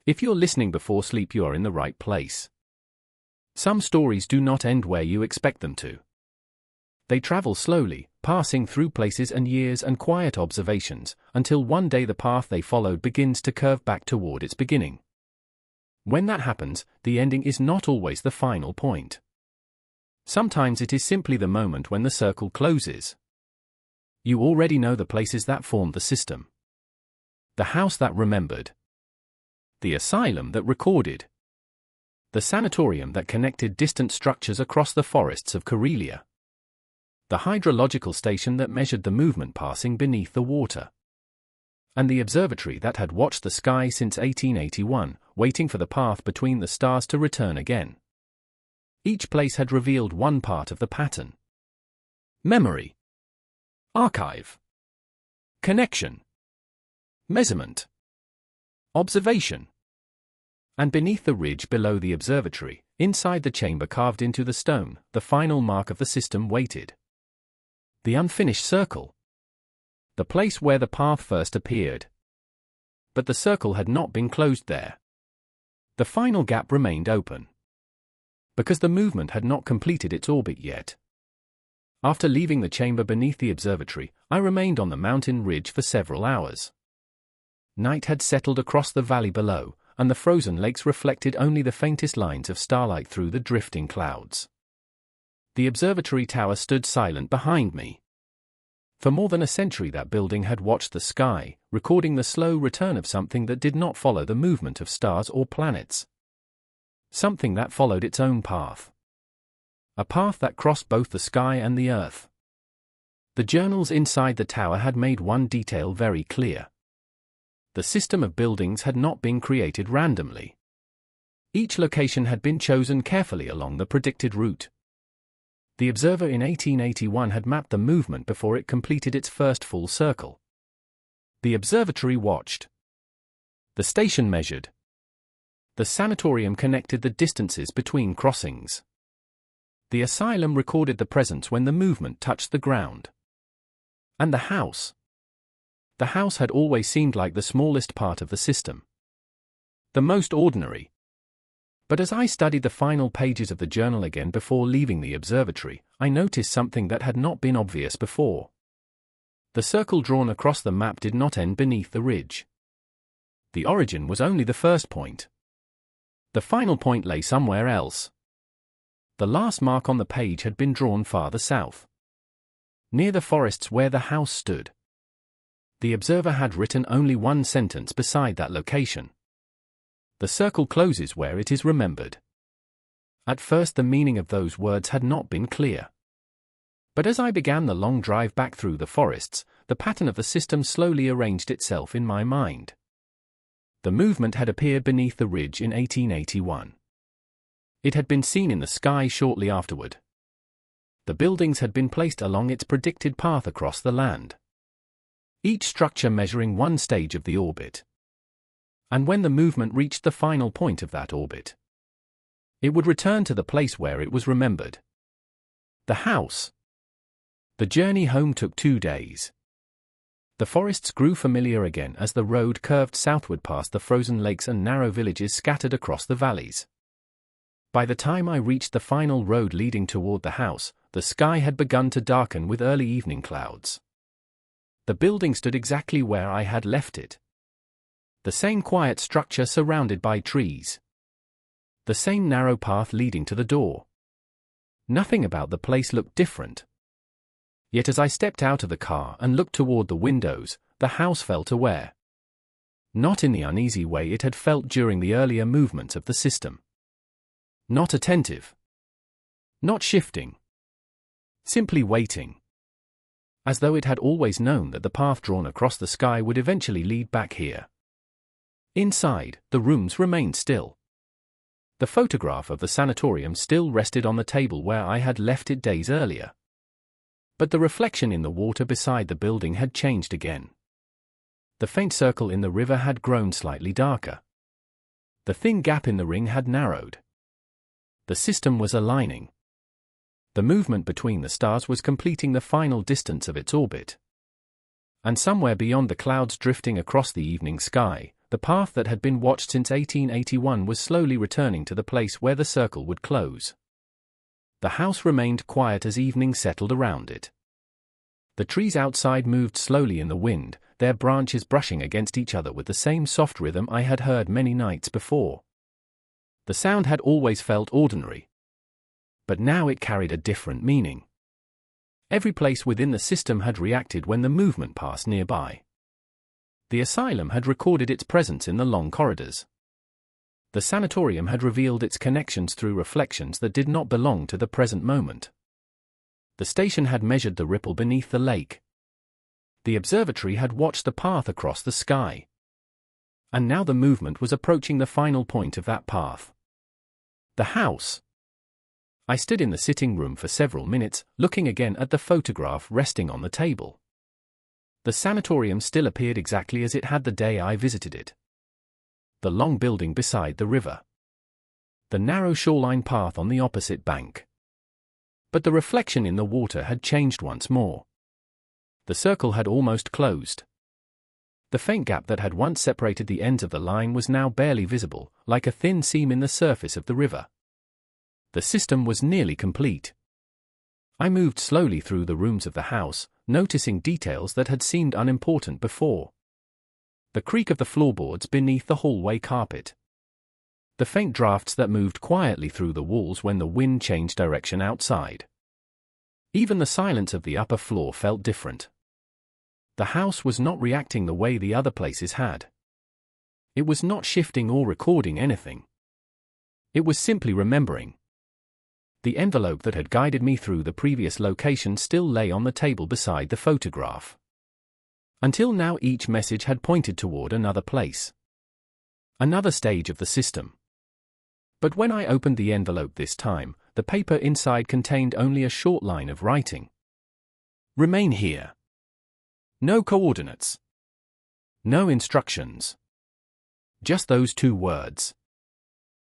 If you're listening before sleep, you are in the right place. Some stories do not end where you expect them to. They travel slowly, passing through places and years and quiet observations, until one day the path they followed begins to curve back toward its beginning. When that happens, the ending is not always the final point. Sometimes it is simply the moment when the circle closes. You already know the places that formed the system. The house that remembered. The asylum that recorded. The sanatorium that connected distant structures across the forests of Karelia. The hydrological station that measured the movement passing beneath the water. And the observatory that had watched the sky since 1881, waiting for the path between the stars to return again. Each place had revealed one part of the pattern. Memory. Archive. Connection. Measurement. Observation. And beneath the ridge below the observatory, inside the chamber carved into the stone, the final mark of the system waited. The unfinished circle. The place where the path first appeared. But the circle had not been closed there. The final gap remained open. Because the movement had not completed its orbit yet. After leaving the chamber beneath the observatory, I remained on the mountain ridge for several hours. Night had settled across the valley below, and the frozen lakes reflected only the faintest lines of starlight through the drifting clouds. The observatory tower stood silent behind me. For more than a century that building had watched the sky, recording the slow return of something that did not follow the movement of stars or planets. Something that followed its own path. A path that crossed both the sky and the earth. The journals inside the tower had made one detail very clear. The system of buildings had not been created randomly. Each location had been chosen carefully along the predicted route. The observer in 1881 had mapped the movement before it completed its first full circle. The observatory watched. The station measured. The sanatorium connected the distances between crossings. The asylum recorded the presence when the movement touched the ground. And the house. The house had always seemed like the smallest part of the system. The most ordinary. But as I studied the final pages of the journal again before leaving the observatory, I noticed something that had not been obvious before. The circle drawn across the map did not end beneath the ridge. The origin was only the first point. The final point lay somewhere else. The last mark on the page had been drawn farther south. Near the forests where the house stood. The observer had written only one sentence beside that location. The circle closes where it is remembered. At first the meaning of those words had not been clear. But as I began the long drive back through the forests, the pattern of the system slowly arranged itself in my mind. The movement had appeared beneath the ridge in 1881. It had been seen in the sky shortly afterward. The buildings had been placed along its predicted path across the land. Each structure measuring one stage of the orbit. And when the movement reached the final point of that orbit, it would return to the place where it was remembered. The house. The journey home took 2 days. The forests grew familiar again as the road curved southward past the frozen lakes and narrow villages scattered across the valleys. By the time I reached the final road leading toward the house, the sky had begun to darken with early evening clouds. The building stood exactly where I had left it. The same quiet structure surrounded by trees. The same narrow path leading to the door. Nothing about the place looked different. Yet as I stepped out of the car and looked toward the windows, the house felt aware. Not in the uneasy way it had felt during the earlier movements of the system. Not attentive. Not shifting. Simply waiting. As though it had always known that the path drawn across the sky would eventually lead back here. Inside, the rooms remained still. The photograph of the sanatorium still rested on the table where I had left it days earlier. But the reflection in the water beside the building had changed again. The faint circle in the river had grown slightly darker. The thin gap in the ring had narrowed. The system was aligning. The movement between the stars was completing the final distance of its orbit. And somewhere beyond the clouds drifting across the evening sky, the path that had been watched since 1881 was slowly returning to the place where the circle would close. The house remained quiet as evening settled around it. The trees outside moved slowly in the wind, their branches brushing against each other with the same soft rhythm I had heard many nights before. The sound had always felt ordinary, but now it carried a different meaning. Every place within the system had reacted when the movement passed nearby. The asylum had recorded its presence in the long corridors. The sanatorium had revealed its connections through reflections that did not belong to the present moment. The station had measured the ripple beneath the lake. The observatory had watched the path across the sky. And now the movement was approaching the final point of that path. The house. I stood in the sitting room for several minutes, looking again at the photograph resting on the table. The sanatorium still appeared exactly as it had the day I visited it. The long building beside the river. The narrow shoreline path on the opposite bank. But the reflection in the water had changed once more. The circle had almost closed. The faint gap that had once separated the ends of the line was now barely visible, like a thin seam in the surface of the river. The system was nearly complete. I moved slowly through the rooms of the house, noticing details that had seemed unimportant before. The creak of the floorboards beneath the hallway carpet. The faint drafts that moved quietly through the walls when the wind changed direction outside. Even the silence of the upper floor felt different. The house was not reacting the way the other places had. It was not shifting or recording anything. It was simply remembering. The envelope that had guided me through the previous location still lay on the table beside the photograph. Until now each message had pointed toward another place. Another stage of the system. But when I opened the envelope this time, the paper inside contained only a short line of writing. Remain here. No coordinates. No instructions. Just those two words.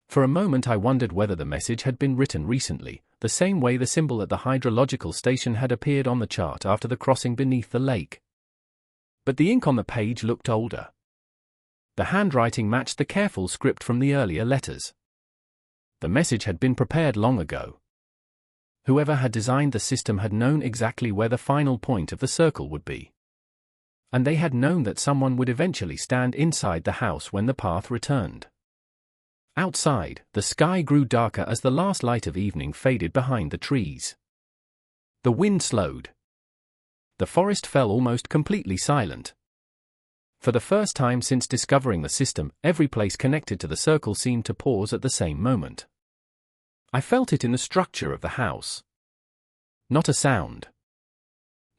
For a moment I wondered whether the message had been written recently, the same way the symbol at the hydrological station had appeared on the chart after the crossing beneath the lake. But the ink on the page looked older. The handwriting matched the careful script from the earlier letters. The message had been prepared long ago. Whoever had designed the system had known exactly where the final point of the circle would be. And they had known that someone would eventually stand inside the house when the path returned. Outside, the sky grew darker as the last light of evening faded behind the trees. The wind slowed. The forest fell almost completely silent. For the first time since discovering the system, every place connected to the circle seemed to pause at the same moment. I felt it in the structure of the house. Not a sound.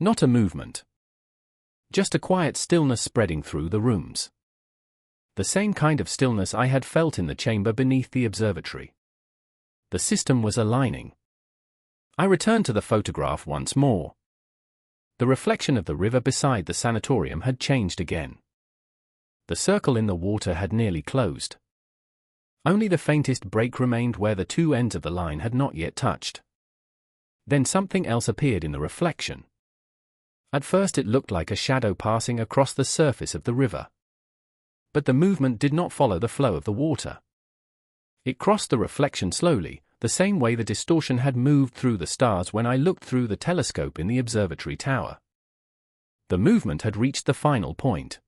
Not a movement. Just a quiet stillness spreading through the rooms. The same kind of stillness I had felt in the chamber beneath the observatory. The system was aligning. I returned to the photograph once more. The reflection of the river beside the sanatorium had changed again. The circle in the water had nearly closed. Only the faintest break remained where the two ends of the line had not yet touched. Then something else appeared in the reflection. At first it looked like a shadow passing across the surface of the river. But the movement did not follow the flow of the water. It crossed the reflection slowly, the same way the distortion had moved through the stars when I looked through the telescope in the observatory tower. The movement had reached the final point.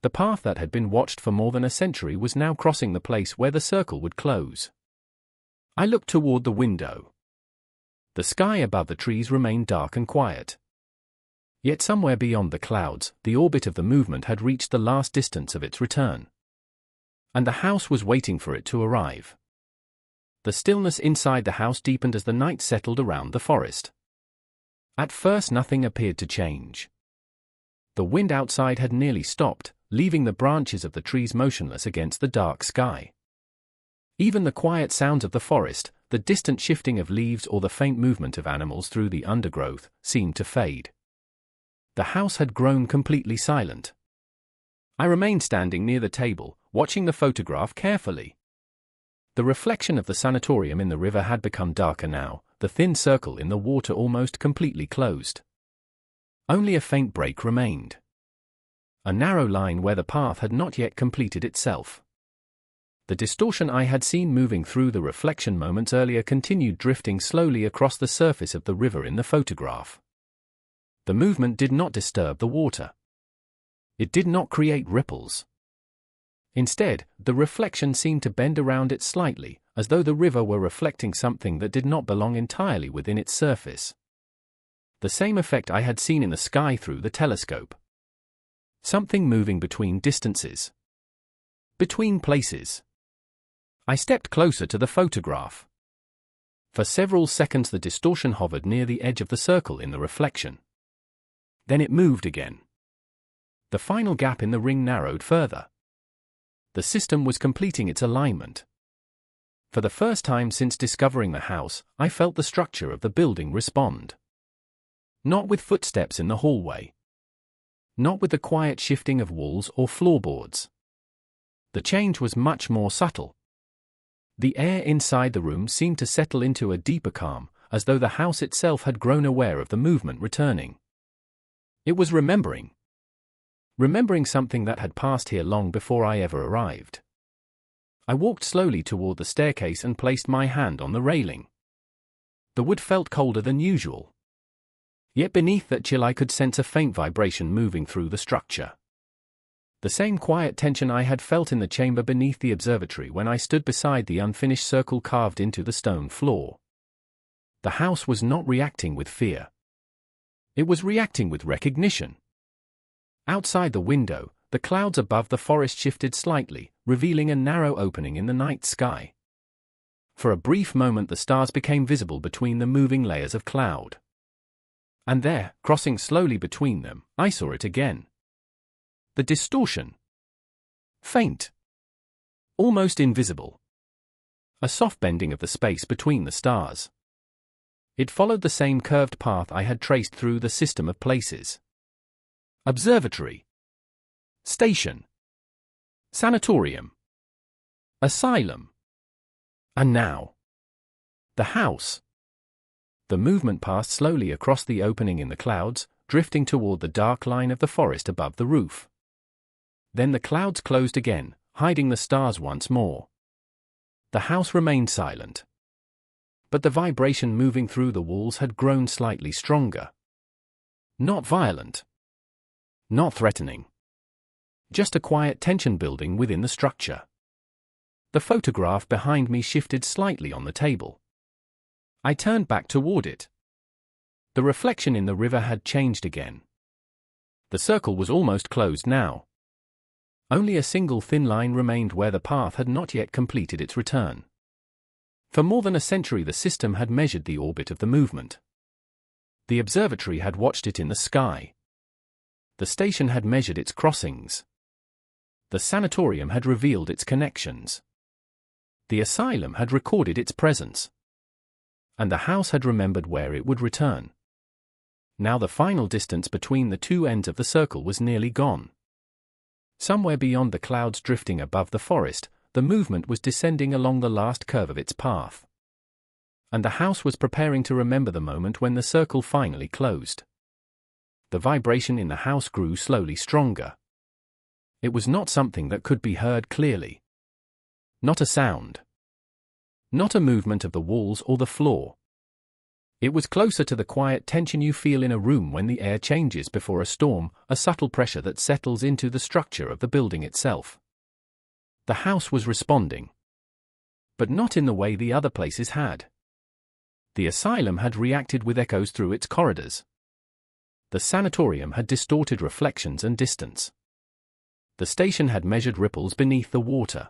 The path that had been watched for more than a century was now crossing the place where the circle would close. I looked toward the window. The sky above the trees remained dark and quiet. Yet somewhere beyond the clouds, the orbit of the movement had reached the last distance of its return. And the house was waiting for it to arrive. The stillness inside the house deepened as the night settled around the forest. At first nothing appeared to change. The wind outside had nearly stopped, leaving the branches of the trees motionless against the dark sky. Even the quiet sounds of the forest, the distant shifting of leaves or the faint movement of animals through the undergrowth, seemed to fade. The house had grown completely silent. I remained standing near the table, watching the photograph carefully. The reflection of the sanatorium in the river had become darker now, the thin circle in the water almost completely closed. Only a faint break remained. a narrow line where the path had not yet completed itself. The distortion I had seen moving through the reflection moments earlier continued drifting slowly across the surface of the river in the photograph. The movement did not disturb the water. It did not create ripples. Instead, the reflection seemed to bend around it slightly, as though the river were reflecting something that did not belong entirely within its surface. The same effect I had seen in the sky through the telescope. Something moving between distances. Between places. I stepped closer to the photograph. For several seconds the distortion hovered near the edge of the circle in the reflection. Then it moved again. The final gap in the ring narrowed further. The system was completing its alignment. For the first time since discovering the house, I felt the structure of the building respond. Not with footsteps in the hallway. Not with the quiet shifting of walls or floorboards. The change was much more subtle. The air inside the room seemed to settle into a deeper calm, as though the house itself had grown aware of the movement returning. It was remembering. Remembering something that had passed here long before I ever arrived. I walked slowly toward the staircase and placed my hand on the railing. The wood felt colder than usual. Yet beneath that chill I could sense a faint vibration moving through the structure. The same quiet tension I had felt in the chamber beneath the observatory when I stood beside the unfinished circle carved into the stone floor. The house was not reacting with fear. It was reacting with recognition. Outside the window, the clouds above the forest shifted slightly, revealing a narrow opening in the night sky. For a brief moment the stars became visible between the moving layers of cloud. And there, crossing slowly between them, I saw it again. The distortion. Faint. Almost invisible. A soft bending of the space between the stars. It followed the same curved path I had traced through the system of places. Observatory. Station. Sanatorium. Asylum. And now. The house. The movement passed slowly across the opening in the clouds, drifting toward the dark line of the forest above the roof. Then the clouds closed again, hiding the stars once more. The house remained silent. But the vibration moving through the walls had grown slightly stronger. Not violent. Not threatening. Just a quiet tension building within the structure. The photograph behind me shifted slightly on the table. I turned back toward it. The reflection in the river had changed again. The circle was almost closed now. Only a single thin line remained where the path had not yet completed its return. For more than a century the system had measured the orbit of the movement. The observatory had watched it in the sky. The station had measured its crossings. The sanatorium had revealed its connections. The asylum had recorded its presence. And the house had remembered where it would return. Now the final distance between the two ends of the circle was nearly gone. Somewhere beyond the clouds drifting above the forest, the movement was descending along the last curve of its path. And the house was preparing to remember the moment when the circle finally closed. The vibration in the house grew slowly stronger. It was not something that could be heard clearly. Not a sound. Not a movement of the walls or the floor. It was closer to the quiet tension you feel in a room when the air changes before a storm, a subtle pressure that settles into the structure of the building itself. The house was responding. But not in the way the other places had. The asylum had reacted with echoes through its corridors. The sanatorium had distorted reflections and distance. The station had measured ripples beneath the water.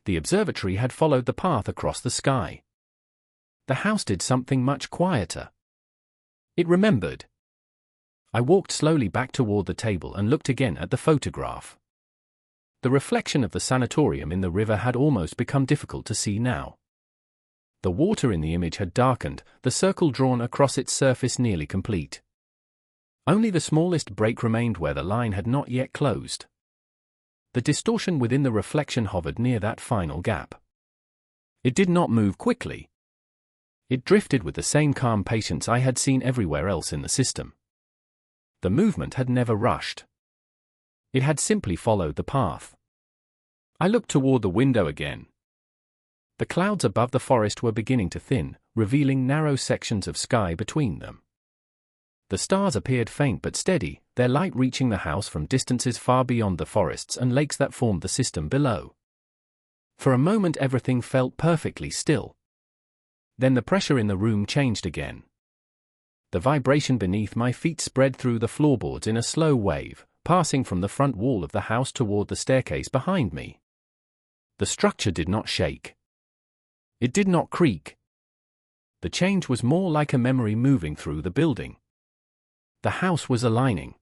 The observatory had followed the path across the sky. The house did something much quieter. It remembered. I walked slowly back toward the table and looked again at the photograph. The reflection of the sanatorium in the river had almost become difficult to see now. The water in the image had darkened, the circle drawn across its surface nearly complete. Only the smallest break remained where the line had not yet closed. The distortion within the reflection hovered near that final gap. It did not move quickly. It drifted with the same calm patience I had seen everywhere else in the system. The movement had never rushed. It had simply followed the path. I looked toward the window again. The clouds above the forest were beginning to thin, revealing narrow sections of sky between them. The stars appeared faint but steady, their light reaching the house from distances far beyond the forests and lakes that formed the system below. For a moment everything felt perfectly still. Then the pressure in the room changed again. The vibration beneath my feet spread through the floorboards in a slow wave, passing from the front wall of the house toward the staircase behind me. The structure did not shake. It did not creak. The change was more like a memory moving through the building. The house was aligning.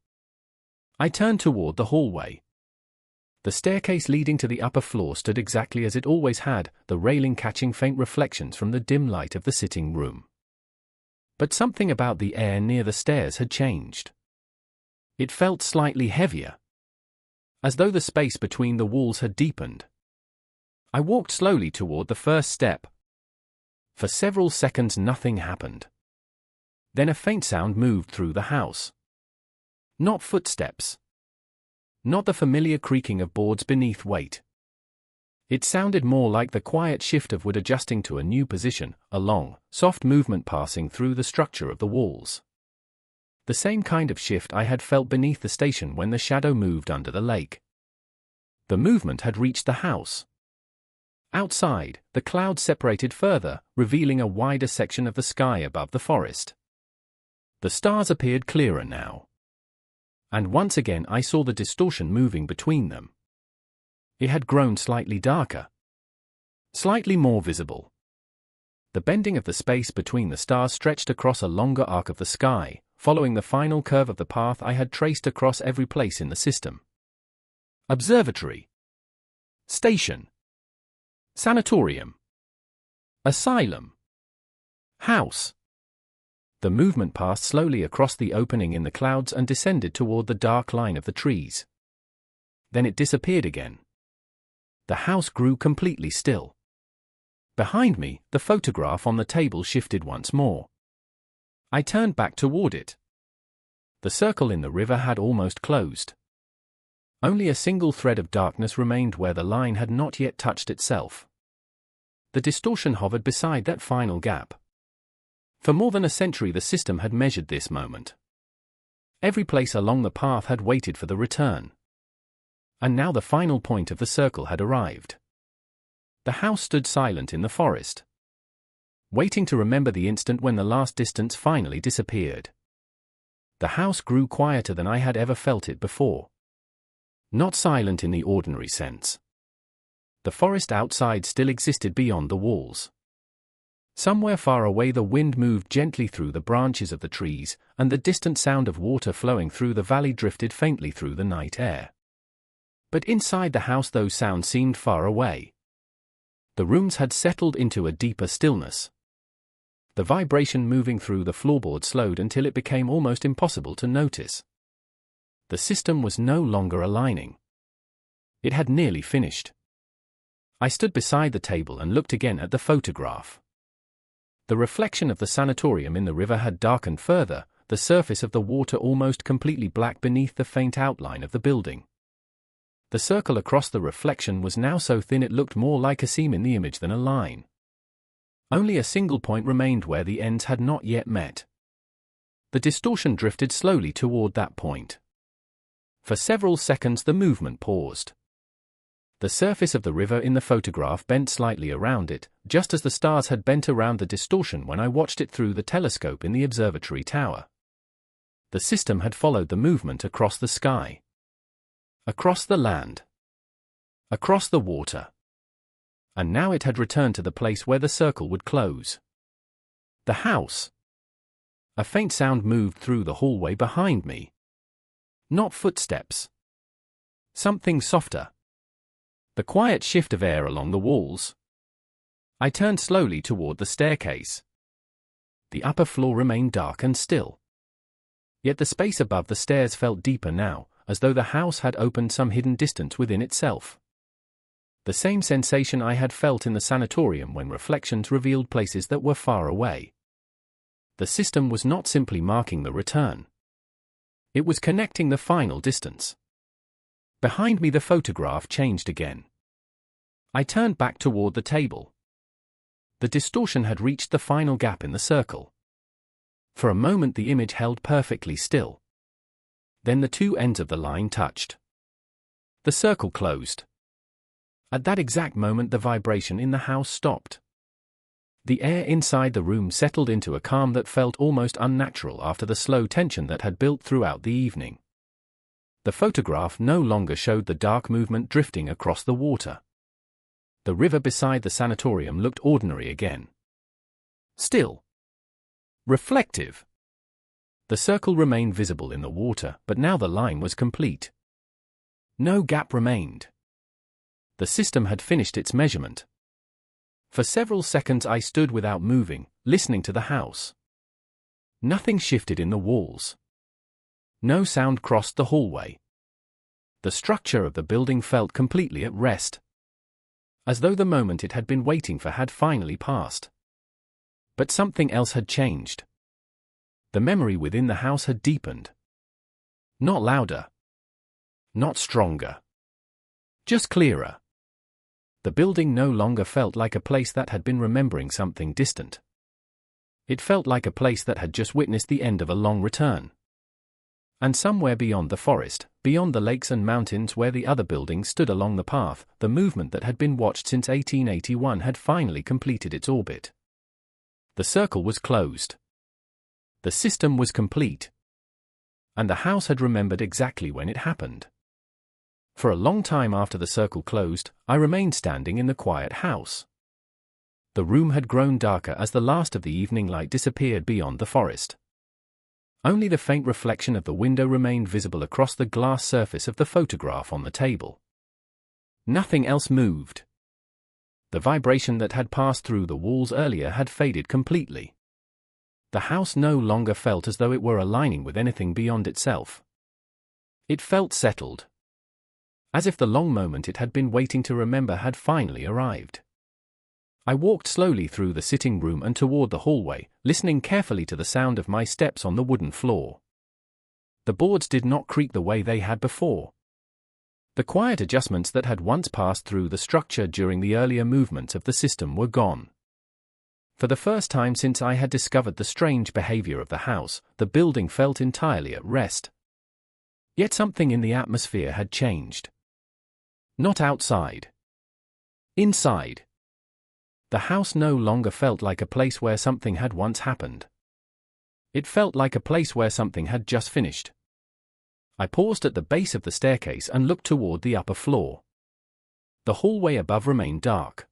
I turned toward the hallway. The staircase leading to the upper floor stood exactly as it always had, the railing catching faint reflections from the dim light of the sitting room. But something about the air near the stairs had changed. It felt slightly heavier, as though the space between the walls had deepened. I walked slowly toward the first step. For several seconds nothing happened. Then a faint sound moved through the house. Not footsteps. Not the familiar creaking of boards beneath weight. It sounded more like the quiet shift of wood adjusting to a new position, a long, soft movement passing through the structure of the walls. The same kind of shift I had felt beneath the station when the shadow moved under the lake. The movement had reached the house. Outside, the clouds separated further, revealing a wider section of the sky above the forest. The stars appeared clearer now. And once again I saw the distortion moving between them. It had grown slightly darker. Slightly more visible. The bending of the space between the stars stretched across a longer arc of the sky, following the final curve of the path I had traced across every place in the system. Observatory. Station. Sanatorium. Asylum. House. The movement passed slowly across the opening in the clouds and descended toward the dark line of the trees. Then it disappeared again. The house grew completely still. Behind me, the photograph on the table shifted once more. I turned back toward it. The circle in the river had almost closed. Only a single thread of darkness remained where the line had not yet touched itself. The distortion hovered beside that final gap. For more than a century the system had measured this moment. Every place along the path had waited for the return. And now the final point of the circle had arrived. The house stood silent in the forest, waiting to remember the instant when the last distance finally disappeared. The house grew quieter than I had ever felt it before. Not silent in the ordinary sense. The forest outside still existed beyond the walls. Somewhere far away the wind moved gently through the branches of the trees, and the distant sound of water flowing through the valley drifted faintly through the night air. But inside the house those sounds seemed far away. The rooms had settled into a deeper stillness. The vibration moving through the floorboard slowed until it became almost impossible to notice. The system was no longer aligning. It had nearly finished. I stood beside the table and looked again at the photograph. The reflection of the sanatorium in the river had darkened further, the surface of the water almost completely black beneath the faint outline of the building. The circle across the reflection was now so thin it looked more like a seam in the image than a line. Only a single point remained where the ends had not yet met. The distortion drifted slowly toward that point. For several seconds the movement paused. The surface of the river in the photograph bent slightly around it, just as the stars had bent around the distortion when I watched it through the telescope in the observatory tower. The system had followed the movement across the sky. Across the land. Across the water. And now it had returned to the place where the circle would close. The house. A faint sound moved through the hallway behind me. Not footsteps. Something softer. The quiet shift of air along the walls. I turned slowly toward the staircase. The upper floor remained dark and still. Yet the space above the stairs felt deeper now, as though the house had opened some hidden distance within itself. The same sensation I had felt in the sanatorium when reflections revealed places that were far away. The system was not simply marking the return. It was connecting the final distance. Behind me the photograph changed again. I turned back toward the table. The distortion had reached the final gap in the circle. For a moment the image held perfectly still. Then the two ends of the line touched. The circle closed. At that exact moment the vibration in the house stopped. The air inside the room settled into a calm that felt almost unnatural after the slow tension that had built throughout the evening. The photograph no longer showed the dark movement drifting across the water. The river beside the sanatorium looked ordinary again. Still. Reflective. The circle remained visible in the water, but now the line was complete. No gap remained. The system had finished its measurement. For several seconds I stood without moving, listening to the house. Nothing shifted in the walls. No sound crossed the hallway. The structure of the building felt completely at rest. As though the moment it had been waiting for had finally passed. But something else had changed. The memory within the house had deepened. Not louder. Not stronger. Just clearer. The building no longer felt like a place that had been remembering something distant. It felt like a place that had just witnessed the end of a long return. And somewhere beyond the forest, beyond the lakes and mountains where the other buildings stood along the path, the movement that had been watched since 1881 had finally completed its orbit. The circle was closed. The system was complete. And the house had remembered exactly when it happened. For a long time after the circle closed, I remained standing in the quiet house. The room had grown darker as the last of the evening light disappeared beyond the forest. Only the faint reflection of the window remained visible across the glass surface of the photograph on the table. Nothing else moved. The vibration that had passed through the walls earlier had faded completely. The house no longer felt as though it were aligning with anything beyond itself. It felt settled. As if the long moment it had been waiting to remember had finally arrived. I walked slowly through the sitting room and toward the hallway, listening carefully to the sound of my steps on the wooden floor. The boards did not creak the way they had before. The quiet adjustments that had once passed through the structure during the earlier movements of the system were gone. For the first time since I had discovered the strange behavior of the house, the building felt entirely at rest. Yet something in the atmosphere had changed. Not outside. Inside. The house no longer felt like a place where something had once happened. It felt like a place where something had just finished. I paused at the base of the staircase and looked toward the upper floor. The hallway above remained dark.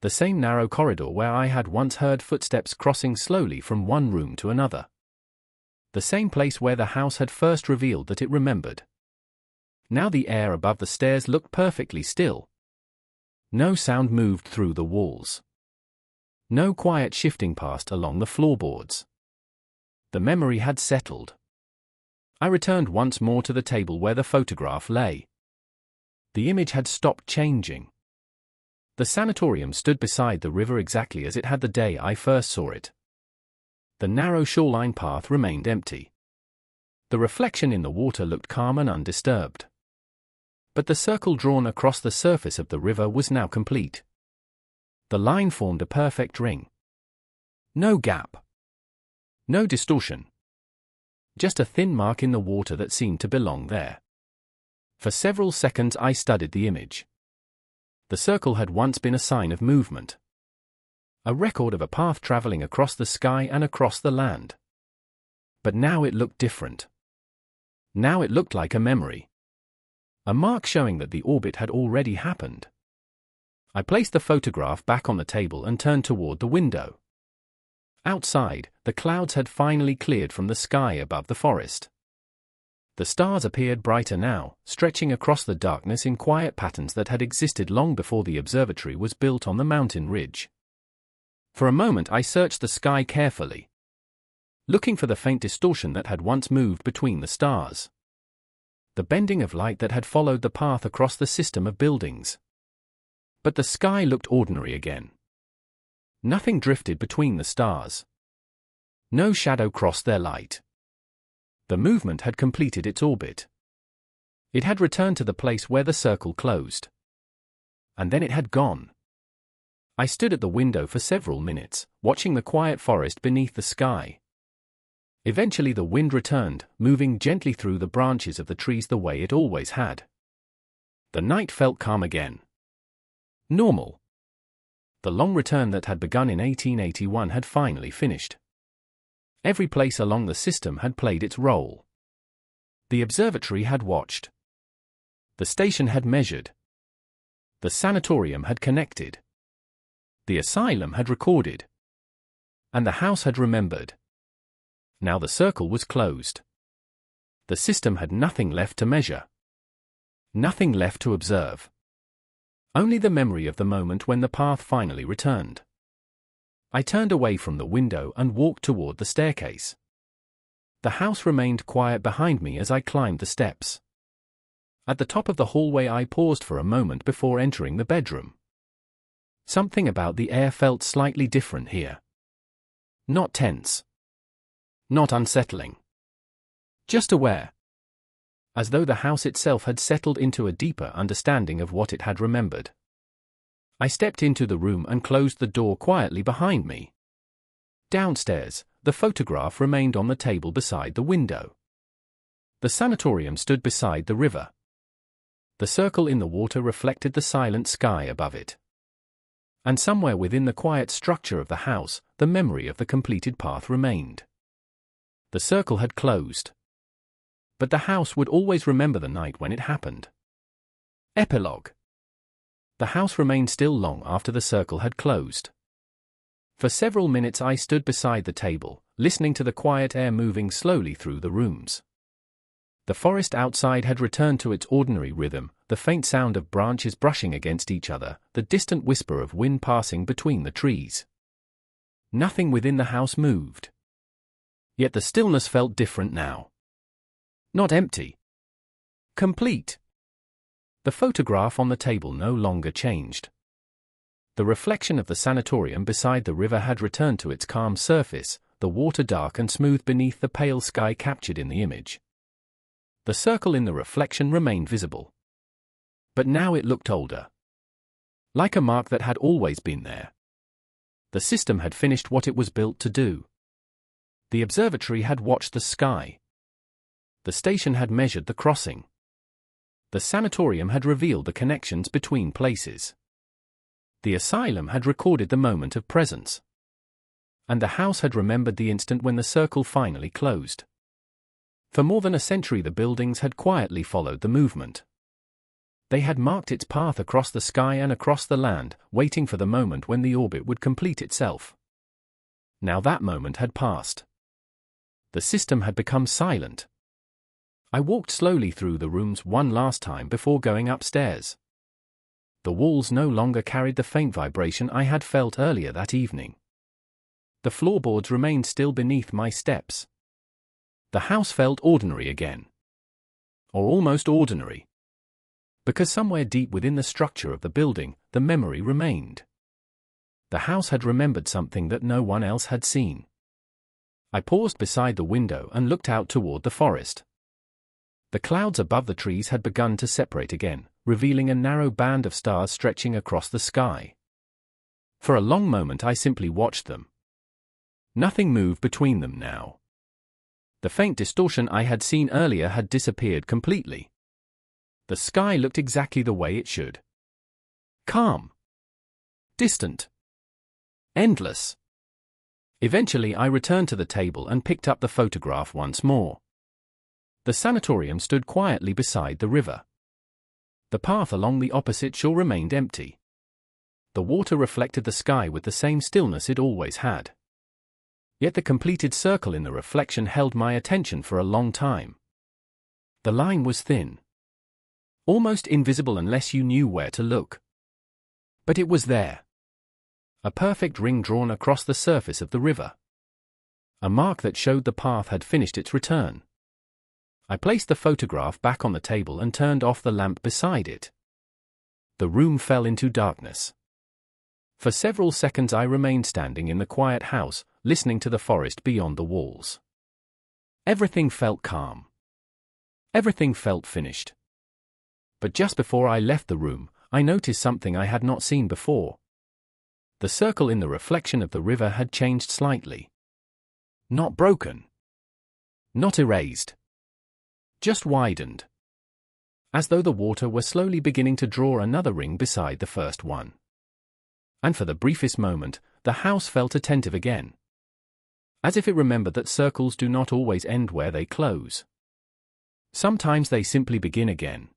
The same narrow corridor where I had once heard footsteps crossing slowly from one room to another. The same place where the house had first revealed that it remembered. Now the air above the stairs looked perfectly still. No sound moved through the walls. No quiet shifting passed along the floorboards. The memory had settled. I returned once more to the table where the photograph lay. The image had stopped changing. The sanatorium stood beside the river exactly as it had the day I first saw it. The narrow shoreline path remained empty. The reflection in the water looked calm and undisturbed. But the circle drawn across the surface of the river was now complete. The line formed a perfect ring. No gap. No distortion. Just a thin mark in the water that seemed to belong there. For several seconds I studied the image. The circle had once been a sign of movement. A record of a path traveling across the sky and across the land. But now it looked different. Now it looked like a memory. A mark showing that the orbit had already happened. I placed the photograph back on the table and turned toward the window. Outside, the clouds had finally cleared from the sky above the forest. The stars appeared brighter now, stretching across the darkness in quiet patterns that had existed long before the observatory was built on the mountain ridge. For a moment I searched the sky carefully, looking for the faint distortion that had once moved between the stars. The bending of light that had followed the path across the system of buildings. But the sky looked ordinary again. Nothing drifted between the stars. No shadow crossed their light. The movement had completed its orbit. It had returned to the place where the circle closed. And then it had gone. I stood at the window for several minutes, watching the quiet forest beneath the sky. Eventually the wind returned, moving gently through the branches of the trees the way it always had. The night felt calm again. Normal. The long return that had begun in 1881 had finally finished. Every place along the system had played its role. The observatory had watched. The station had measured. The sanatorium had connected. The asylum had recorded. And the house had remembered. Now the circle was closed. The system had nothing left to measure. Nothing left to observe. Only the memory of the moment when the path finally returned. I turned away from the window and walked toward the staircase. The house remained quiet behind me as I climbed the steps. At the top of the hallway I paused for a moment before entering the bedroom. Something about the air felt slightly different here. Not tense. Not unsettling. Just aware. As though the house itself had settled into a deeper understanding of what it had remembered. I stepped into the room and closed the door quietly behind me. Downstairs, the photograph remained on the table beside the window. The sanatorium stood beside the river. The circle in the water reflected the silent sky above it. And somewhere within the quiet structure of the house, the memory of the completed path remained. The circle had closed. But the house would always remember the night when it happened. Epilogue. The house remained still long after the circle had closed. For several minutes I stood beside the table, listening to the quiet air moving slowly through the rooms. The forest outside had returned to its ordinary rhythm, the faint sound of branches brushing against each other, the distant whisper of wind passing between the trees. Nothing within the house moved. Yet the stillness felt different now. Not empty. Complete. The photograph on the table no longer changed. The reflection of the sanatorium beside the river had returned to its calm surface, the water dark and smooth beneath the pale sky captured in the image. The circle in the reflection remained visible. But now it looked older. Like a mark that had always been there. The system had finished what it was built to do. The observatory had watched the sky. The station had measured the crossing. The sanatorium had revealed the connections between places. The asylum had recorded the moment of presence. And the house had remembered the instant when the circle finally closed. For more than a century the buildings had quietly followed the movement. They had marked its path across the sky and across the land, waiting for the moment when the orbit would complete itself. Now that moment had passed. The system had become silent. I walked slowly through the rooms one last time before going upstairs. The walls no longer carried the faint vibration I had felt earlier that evening. The floorboards remained still beneath my steps. The house felt ordinary again. Or almost ordinary. Because somewhere deep within the structure of the building, the memory remained. The house had remembered something that no one else had seen. I paused beside the window and looked out toward the forest. The clouds above the trees had begun to separate again, revealing a narrow band of stars stretching across the sky. For a long moment I simply watched them. Nothing moved between them now. The faint distortion I had seen earlier had disappeared completely. The sky looked exactly the way it should. Calm. Distant. Endless. Eventually I returned to the table and picked up the photograph once more. The sanatorium stood quietly beside the river. The path along the opposite shore remained empty. The water reflected the sky with the same stillness it always had. Yet the completed circle in the reflection held my attention for a long time. The line was thin. Almost invisible unless you knew where to look. But it was there. A perfect ring drawn across the surface of the river. A mark that showed the path had finished its return. I placed the photograph back on the table and turned off the lamp beside it. The room fell into darkness. For several seconds I remained standing in the quiet house, listening to the forest beyond the walls. Everything felt calm. Everything felt finished. But just before I left the room, I noticed something I had not seen before. The circle in the reflection of the river had changed slightly. Not broken. Not erased. Just widened. As though the water were slowly beginning to draw another ring beside the first one. And for the briefest moment, the house felt attentive again. As if it remembered that circles do not always end where they close. Sometimes they simply begin again,